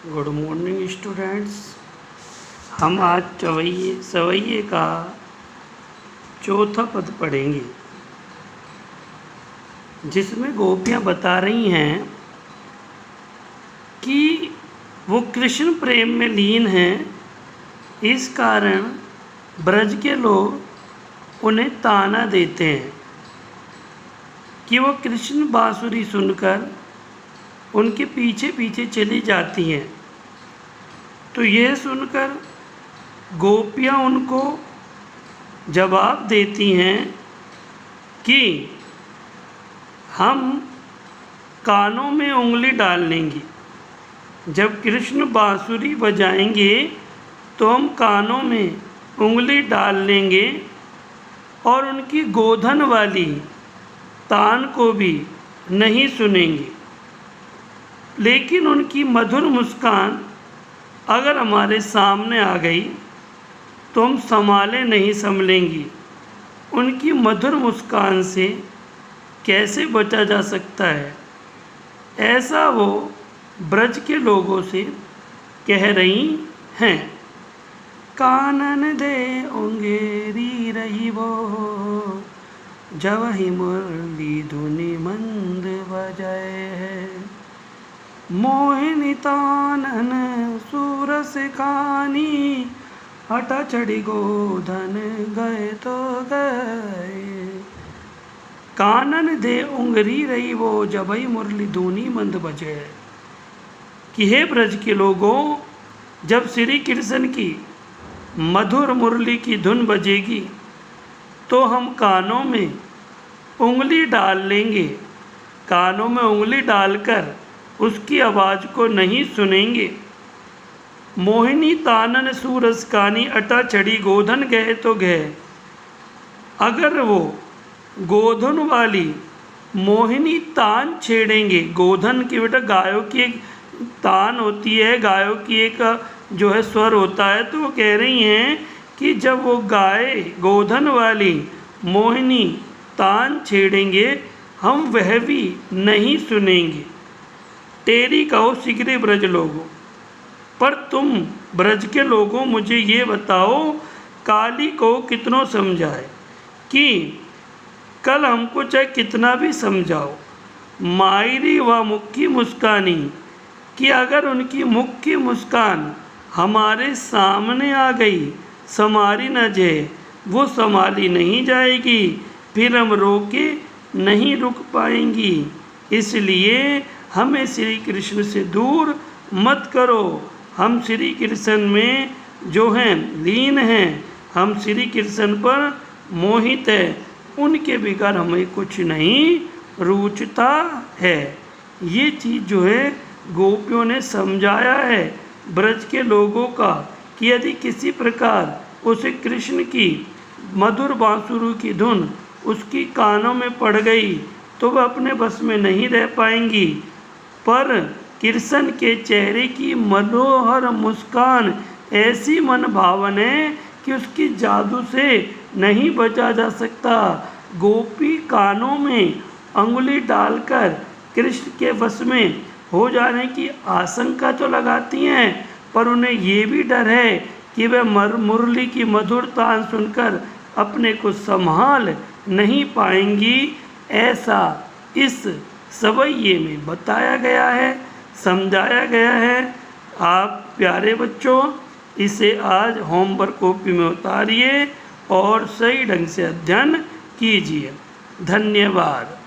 Good morning students. हम आज सवैये का चौथा पद पढ़ेंगे, जिसमें गोपियाँ बता रही हैं कि वो कृष्ण प्रेम में लीन हैं। इस कारण ब्रज के लोग उन्हें ताना देते हैं कि वो कृष्ण बांसुरी सुनकर उनके पीछे पीछे चली जाती हैं। तो यह सुनकर गोपियाँ उनको जवाब देती हैं कि हम कानों में उंगली डाल लेंगी। जब कृष्ण बांसुरी बजाएंगे तो हम कानों में उंगली डाल लेंगे और उनकी गोधन वाली तान को भी नहीं सुनेंगे। लेकिन उनकी मधुर मुस्कान अगर हमारे सामने आ गई तो हम संभाले नहीं संभलेंगी। उनकी मधुर मुस्कान से कैसे बचा जा सकता है, ऐसा वो ब्रज के लोगों से कह रही हैं। कानन दे उंगेरी रही वो, जब ही मुरली धुनि मंद बजाए। मोहिनी तानन सूरस कानी, हटा चढ़ी गोधन गए तो गए। कानन दे उंगरी रही वो, जबई मुरली धुनी मंद बजे। कि हे ब्रज के लोगों, जब श्री कृष्ण की मधुर मुरली की धुन बजेगी तो हम कानों में उंगली डाल लेंगे। कानों में उंगली डालकर उसकी आवाज़ को नहीं सुनेंगे। मोहिनी तानन सूरस कानी, अटा चढ़ी गोधन गए तो गए। अगर वो गोधन वाली मोहिनी तान छेड़ेंगे, गोधन की बेटा गायों की एक तान होती है, गायों की एक जो है स्वर होता है। तो वो कह रही हैं कि जब वो गाय गोधन वाली मोहिनी तान छेड़ेंगे हम वह भी नहीं सुनेंगे। तेरी कहो शीघ्र ब्रज लोगों, पर तुम ब्रज के लोगों मुझे ये बताओ, काली को कितनों समझाए कि कल हमको चाहे कितना भी समझाओ। मायरी व मुक्की मुस्कानी, कि अगर उनकी मुक्की मुस्कान हमारे सामने आ गई, संभाली न जाए, वो संभाली नहीं जाएगी, फिर हम रोके नहीं रुक पाएंगी। इसलिए हमें श्री कृष्ण से दूर मत करो। हम श्री कृष्ण में जो हैं लीन हैं, हम श्री कृष्ण पर मोहित है, उनके बिगर हमें कुछ नहीं रुचता है। ये चीज़ जो है गोपियों ने समझाया है ब्रज के लोगों का कि यदि किसी प्रकार उसे कृष्ण की मधुर बांसुरी की धुन उसकी कानों में पड़ गई तो वह अपने बस में नहीं रह पाएंगी। पर कृष्ण के चेहरे की मनोहर मुस्कान ऐसी मन भावन है कि उसकी जादू से नहीं बचा जा सकता। गोपी कानों में अंगुली डालकर कृष्ण के वश में हो जाने की आशंका तो लगाती हैं, पर उन्हें ये भी डर है कि वह मुरली की मधुर तान सुनकर अपने को संभाल नहीं पाएंगी। ऐसा इस सवैये में बताया गया है, समझाया गया है। आप प्यारे बच्चों इसे आज होमवर्क कॉपी में उतारिए और सही ढंग से अध्ययन कीजिए। धन्यवाद।